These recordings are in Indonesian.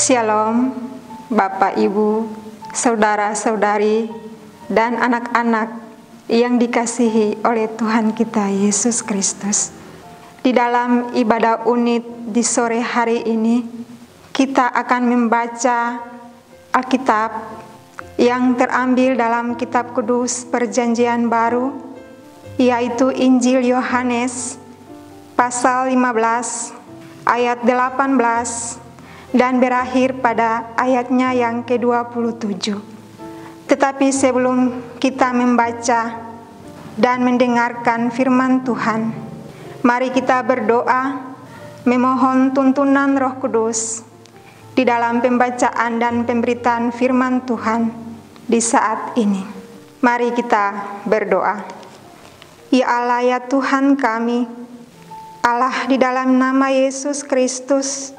Shalom, Bapak, Ibu, saudara-saudari, dan anak-anak yang dikasihi oleh Tuhan kita Yesus Kristus. Di dalam ibadah unit di sore hari ini, kita akan membaca Alkitab yang terambil dalam Kitab Kudus Perjanjian Baru, yaitu Injil Yohanes pasal 15 ayat 18 dan berakhir pada ayatnya yang ke-27. Tetapi sebelum kita membaca dan mendengarkan firman Tuhan, mari kita berdoa memohon tuntunan Roh Kudus di dalam pembacaan dan pemberitaan firman Tuhan di saat ini. Mari kita berdoa. Ya Allah, ya Tuhan kami, Allah, di dalam nama Yesus Kristus,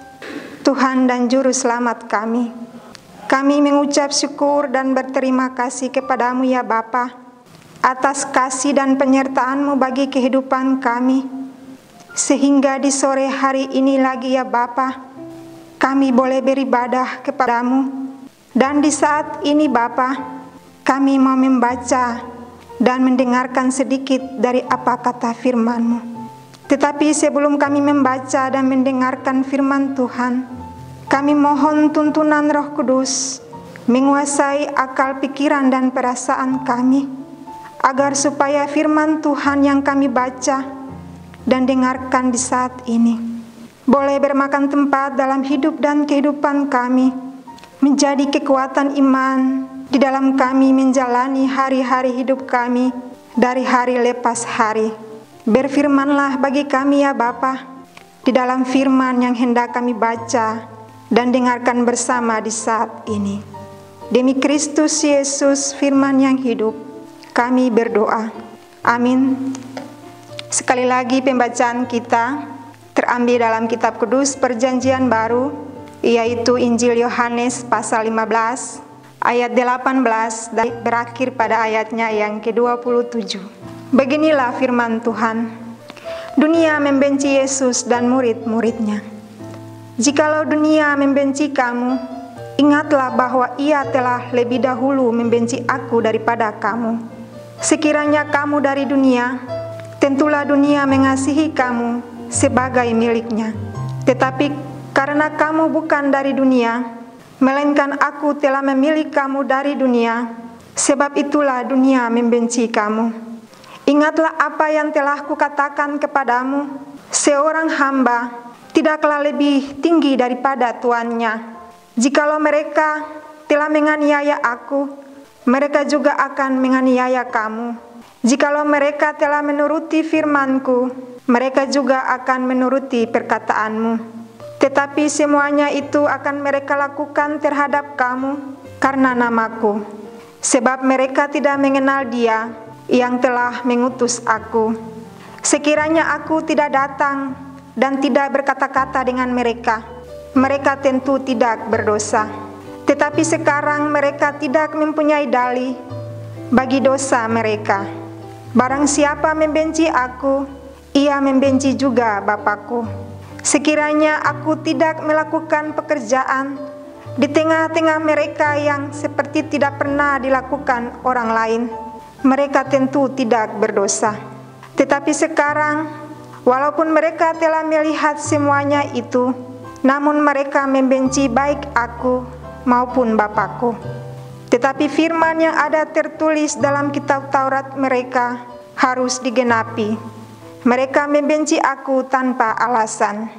Tuhan dan Juru Selamat kami mengucap syukur dan berterima kasih kepadamu ya Bapa, atas kasih dan penyertaan-Mu bagi kehidupan kami, sehingga di sore hari ini lagi ya Bapa, kami boleh beribadah kepadamu. Dan di saat ini Bapa, kami mau membaca dan mendengarkan sedikit dari apa kata firman-Mu. Tetapi sebelum kami membaca dan mendengarkan firman Tuhan, kami mohon tuntunan Roh Kudus menguasai akal pikiran dan perasaan kami, agar supaya firman Tuhan yang kami baca dan dengarkan di saat ini boleh bermakan tempat dalam hidup dan kehidupan kami, menjadi kekuatan iman di dalam kami menjalani hari-hari hidup kami dari hari lepas hari. Berfirmanlah bagi kami ya Bapa, di dalam firman yang hendak kami baca dan dengarkan bersama di saat ini. Demi Kristus Yesus, firman yang hidup, kami berdoa. Amin. Sekali lagi pembacaan kita terambil dalam Kitab Kudus Perjanjian Baru, yaitu Injil Yohanes pasal 15 ayat 18 dan berakhir pada ayatnya yang ke-27. Beginilah firman Tuhan. Dunia membenci Yesus dan murid-muridnya. Jikalau dunia membenci kamu, ingatlah bahwa ia telah lebih dahulu membenci aku daripada kamu. Sekiranya kamu dari dunia, tentulah dunia mengasihi kamu sebagai miliknya. Tetapi karena kamu bukan dari dunia, melainkan aku telah memilih kamu dari dunia, sebab itulah dunia membenci kamu. Ingatlah apa yang telah kukatakan kepadamu, seorang hamba tidaklah lebih tinggi daripada tuannya. Jikalau mereka telah menganiaya aku, mereka juga akan menganiaya kamu. Jikalau mereka telah menuruti firman-Ku, mereka juga akan menuruti perkataanmu. Tetapi semuanya itu akan mereka lakukan terhadap kamu karena namaku, sebab mereka tidak mengenal Dia yang telah mengutus aku. Sekiranya aku tidak datang dan tidak berkata-kata dengan mereka, mereka tentu tidak berdosa. Tetapi sekarang mereka tidak mempunyai dalih bagi dosa mereka. Barang siapa membenci aku, ia membenci juga Bapa-Ku. Sekiranya aku tidak melakukan pekerjaan di tengah-tengah mereka yang seperti tidak pernah dilakukan orang lain, mereka tentu tidak berdosa. Tetapi sekarang, walaupun mereka telah melihat semuanya itu, namun mereka membenci baik aku maupun Bapa-Ku. Tetapi firman yang ada tertulis dalam kitab Taurat mereka harus digenapi. Mereka membenci aku tanpa alasan.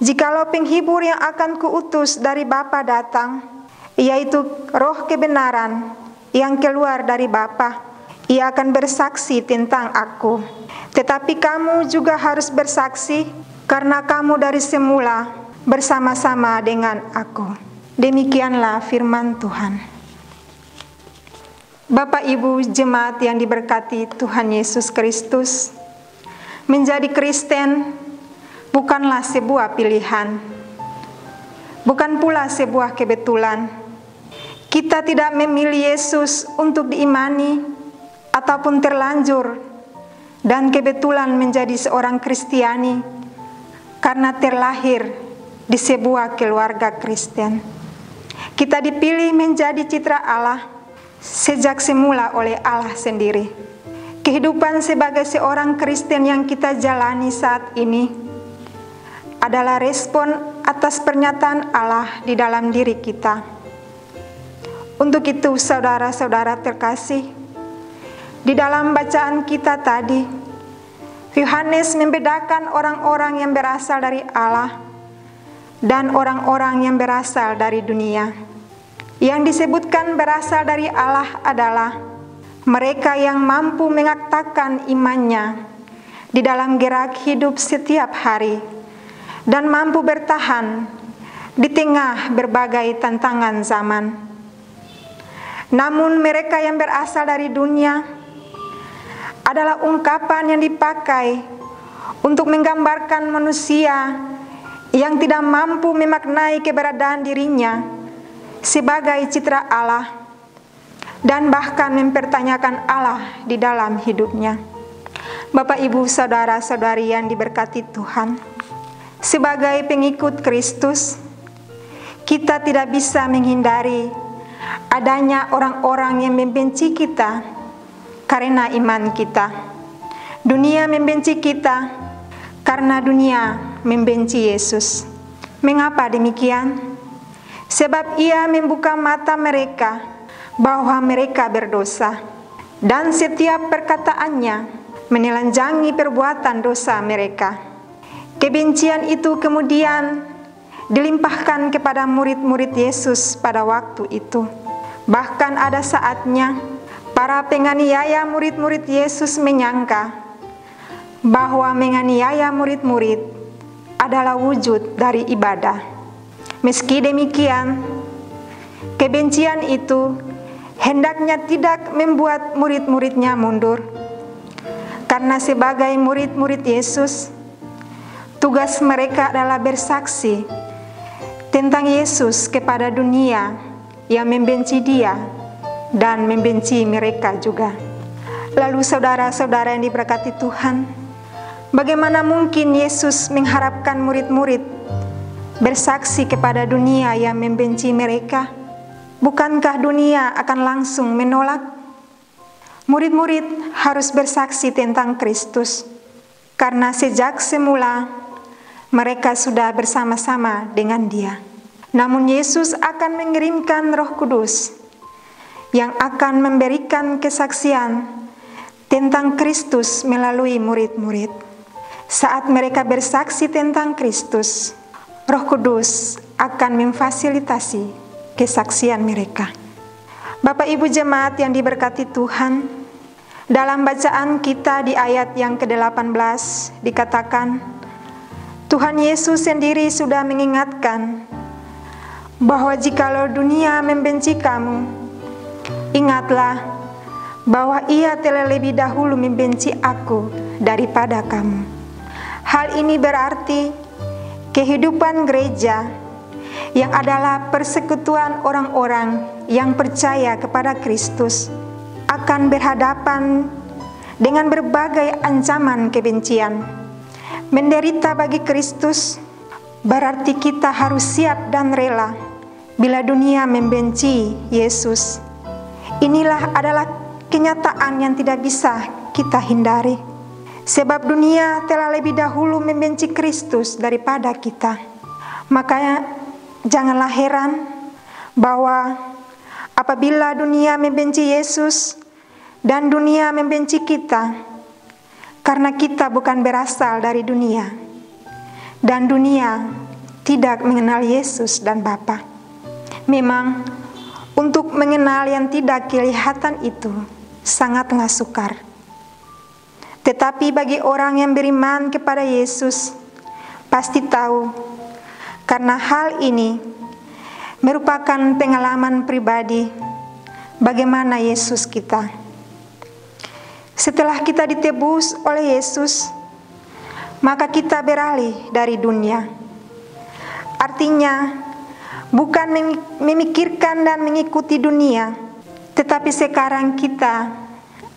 Jikalau penghibur yang akan kuutus dari Bapa datang, yaitu Roh kebenaran yang keluar dari Bapa, ia akan bersaksi tentang aku. Tetapi kamu juga harus bersaksi, karena kamu dari semula bersama-sama dengan aku. Demikianlah firman Tuhan. Bapak Ibu jemaat yang diberkati Tuhan Yesus Kristus, menjadi Kristen bukanlah sebuah pilihan, bukan pula sebuah kebetulan. Kita tidak memilih Yesus untuk diimani ataupun terlanjur dan kebetulan menjadi seorang Kristiani karena terlahir di sebuah keluarga Kristen. Kita dipilih menjadi citra Allah sejak semula oleh Allah sendiri. Kehidupan sebagai seorang Kristen yang kita jalani saat ini adalah respon atas pernyataan Allah di dalam diri kita. Untuk itu, saudara-saudara terkasih, di dalam bacaan kita tadi, Yohanes membedakan orang-orang yang berasal dari Allah dan orang-orang yang berasal dari dunia. Yang disebutkan berasal dari Allah adalah mereka yang mampu mengaktifkan imannya di dalam gerak hidup setiap hari dan mampu bertahan di tengah berbagai tantangan zaman. Namun mereka yang berasal dari dunia adalah ungkapan yang dipakai untuk menggambarkan manusia yang tidak mampu memaknai keberadaan dirinya sebagai citra Allah dan bahkan mempertanyakan Allah di dalam hidupnya. Bapak, Ibu, saudara-saudari yang diberkati Tuhan, sebagai pengikut Kristus, kita tidak bisa menghindari adanya orang-orang yang membenci kita karena iman kita. Dunia membenci kita karena dunia membenci Yesus. Mengapa demikian? Sebab Ia membuka mata mereka bahwa mereka berdosa, dan setiap perkataannya menelanjangi perbuatan dosa mereka. Kebencian itu kemudian dilimpahkan kepada murid-murid Yesus pada waktu itu. Bahkan ada saatnya para penganiaya murid-murid Yesus menyangka bahwa menganiaya murid-murid adalah wujud dari ibadah. Meski demikian, kebencian itu hendaknya tidak membuat murid-muridnya mundur. Karena sebagai murid-murid Yesus, tugas mereka adalah bersaksi tentang Yesus kepada dunia yang membenci Dia dan membenci mereka juga. Lalu saudara-saudara yang diberkati Tuhan, bagaimana mungkin Yesus mengharapkan murid-murid bersaksi kepada dunia yang membenci mereka? Bukankah dunia akan langsung menolak? Murid-murid harus bersaksi tentang Kristus, karena sejak semula mereka sudah bersama-sama dengan Dia. Namun Yesus akan mengirimkan Roh Kudus yang akan memberikan kesaksian tentang Kristus melalui murid-murid. Saat mereka bersaksi tentang Kristus, Roh Kudus akan memfasilitasi kesaksian mereka. Bapak Ibu jemaat yang diberkati Tuhan, dalam bacaan kita di ayat yang ke-18 dikatakan, Tuhan Yesus sendiri sudah mengingatkan bahwa jikalau dunia membenci kamu, ingatlah bahwa Ia telah lebih dahulu membenci aku daripada kamu. Hal ini berarti kehidupan gereja yang adalah persekutuan orang-orang yang percaya kepada Kristus akan berhadapan dengan berbagai ancaman kebencian. Menderita bagi Kristus berarti kita harus siap dan rela bila dunia membenci Yesus. Inilah adalah kenyataan yang tidak bisa kita hindari, sebab dunia telah lebih dahulu membenci Kristus daripada kita. Makanya janganlah heran bahwa apabila dunia membenci Yesus dan dunia membenci kita, karena kita bukan berasal dari dunia, dan dunia tidak mengenal Yesus dan Bapa. Memang untuk mengenal yang tidak kelihatan itu sangatlah sukar. Tetapi bagi orang yang beriman kepada Yesus, pasti tahu, karena hal ini merupakan pengalaman pribadi bagaimana Yesus kita. Setelah kita ditebus oleh Yesus, maka kita beralih dari dunia. Artinya, bukan memikirkan dan mengikuti dunia, tetapi sekarang kita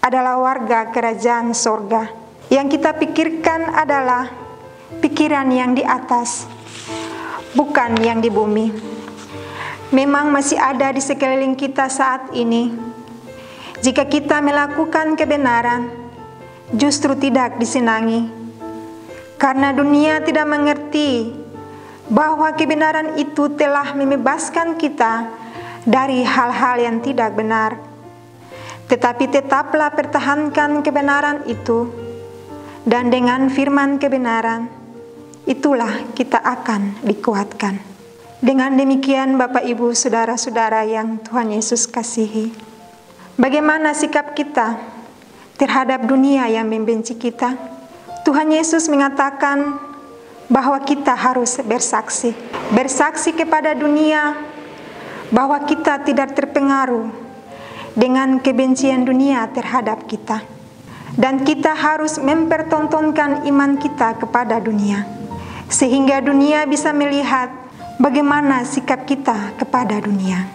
adalah warga kerajaan sorga. Yang kita pikirkan adalah pikiran yang di atas, bukan yang di bumi. memang masih ada di sekeliling kita saat ini. Jika kita melakukan kebenaran, justru tidak disenangi, karena dunia tidak mengerti bahwa kebenaran itu telah membebaskan kita dari hal-hal yang tidak benar. Tetapi tetaplah pertahankan kebenaran itu, dan dengan firman kebenaran, itulah kita akan dikuatkan. Dengan demikian, Bapak, Ibu, Saudara-saudara yang Tuhan Yesus kasihi, bagaimana sikap kita terhadap dunia yang membenci kita? Tuhan Yesus mengatakan bahwa kita harus bersaksi. Bersaksi kepada dunia bahwa kita tidak terpengaruh dengan kebencian dunia terhadap kita. Dan kita harus mempertontonkan iman kita kepada dunia, sehingga dunia bisa melihat bagaimana sikap kita kepada dunia.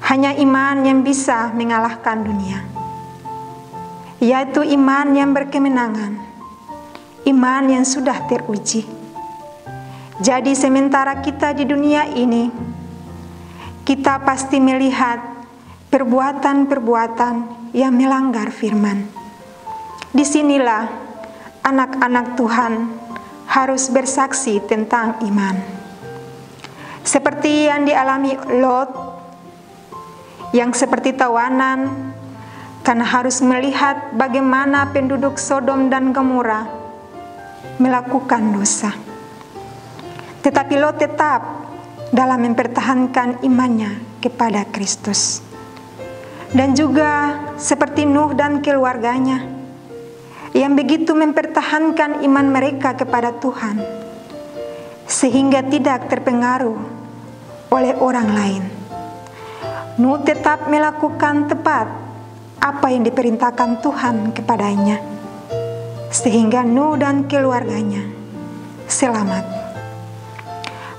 Hanya iman yang bisa mengalahkan dunia, yaitu iman yang berkemenangan, iman yang sudah teruji. Jadi sementara kita di dunia ini, kita pasti melihat perbuatan-perbuatan yang melanggar firman. Disinilah anak-anak Tuhan harus bersaksi tentang iman. Seperti yang dialami Lot, yang seperti tawanan, karena harus melihat bagaimana penduduk Sodom dan Gomora melakukan dosa. Tetapi Lot tetap dalam mempertahankan imannya kepada Kristus. Dan juga seperti Nuh dan keluarganya, yang begitu mempertahankan iman mereka kepada Tuhan, sehingga tidak terpengaruh oleh orang lain. Nuh tetap melakukan tepat apa yang diperintahkan Tuhan kepadanya, sehingga Nuh dan keluarganya selamat.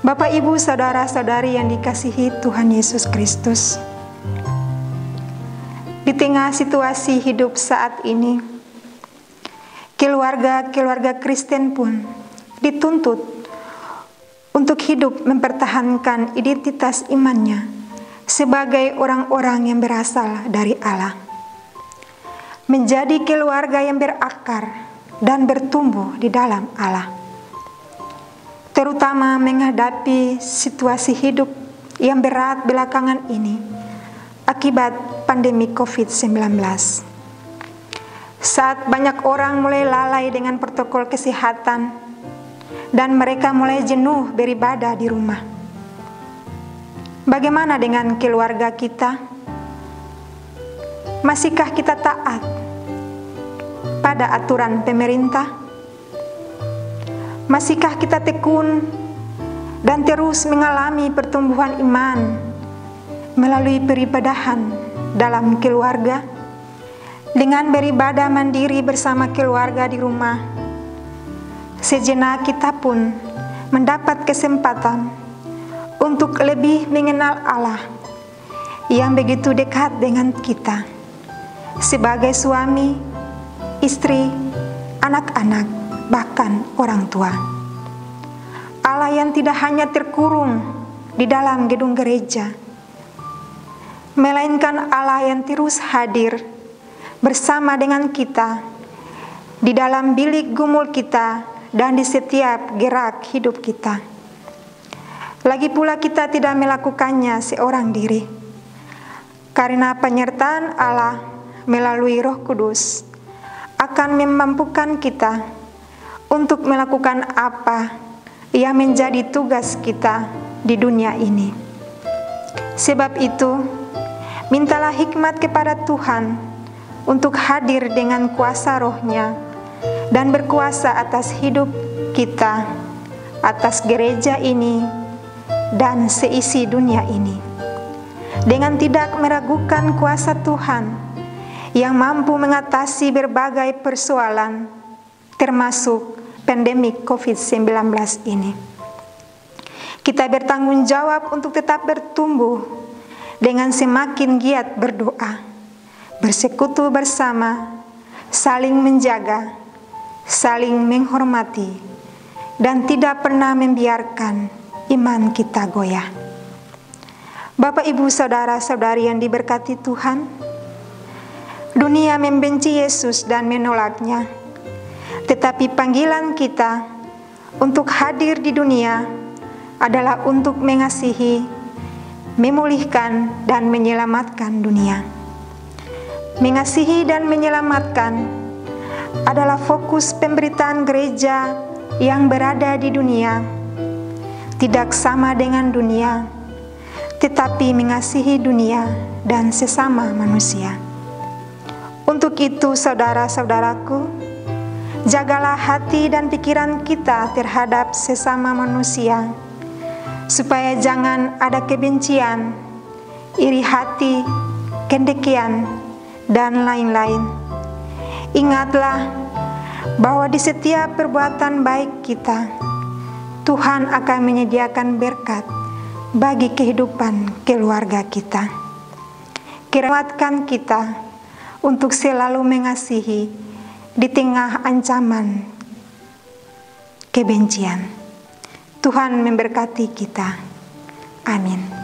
Bapak, Ibu, Saudara-saudari yang dikasihi Tuhan Yesus Kristus, di tengah situasi hidup saat ini, keluarga-keluarga Kristen pun dituntut untuk hidup mempertahankan identitas imannya sebagai orang-orang yang berasal dari Allah. Menjadi keluarga yang berakar dan bertumbuh di dalam Allah. Terutama menghadapi situasi hidup yang berat belakangan ini akibat pandemi COVID-19. Saat banyak orang mulai lalai dengan protokol kesehatan dan mereka mulai jenuh beribadah di rumah. Bagaimana dengan keluarga kita? Masihkah kita taat pada aturan pemerintah? Masihkah kita tekun dan terus mengalami pertumbuhan iman melalui peribadahan dalam keluarga, dengan beribadah mandiri bersama keluarga di rumah? Sejenak kita pun mendapat kesempatan untuk lebih mengenal Allah yang begitu dekat dengan kita sebagai suami, istri, anak-anak, bahkan orang tua. Allah yang tidak hanya terkurung di dalam gedung gereja, melainkan Allah yang terus hadir bersama dengan kita di dalam bilik gumul kita dan di setiap gerak hidup kita. Lagi pula kita tidak melakukannya seorang diri, karena penyertaan Allah melalui Roh Kudus akan memampukan kita untuk melakukan apa yang menjadi tugas kita di dunia ini. Sebab itu, mintalah hikmat kepada Tuhan untuk hadir dengan kuasa Roh-Nya dan berkuasa atas hidup kita, atas gereja ini, dan seisi dunia ini. Dengan tidak meragukan kuasa Tuhan yang mampu mengatasi berbagai persoalan, termasuk pandemi COVID-19 ini. Kita bertanggung jawab untuk tetap bertumbuh dengan semakin giat berdoa, bersekutu bersama, saling menjaga, saling menghormati, dan tidak pernah membiarkan iman kita goyah. Bapak, Ibu, saudara-saudari yang diberkati Tuhan, dunia membenci Yesus dan menolaknya. Tetapi panggilan kita untuk hadir di dunia adalah untuk mengasihi, memulihkan, dan menyelamatkan dunia. Mengasihi dan menyelamatkan adalah fokus pemberitaan gereja yang berada di dunia. Tidak sama dengan dunia, tetapi mengasihi dunia dan sesama manusia. Untuk itu, saudara-saudaraku, jagalah hati dan pikiran kita terhadap sesama manusia, supaya jangan ada kebencian, iri hati, kedengkian, dan lain-lain. Ingatlah bahwa di setiap perbuatan baik kita, Tuhan akan menyediakan berkat bagi kehidupan keluarga kita. Kuatkan kita untuk selalu mengasihi di tengah ancaman kebencian. Tuhan memberkati kita. Amin.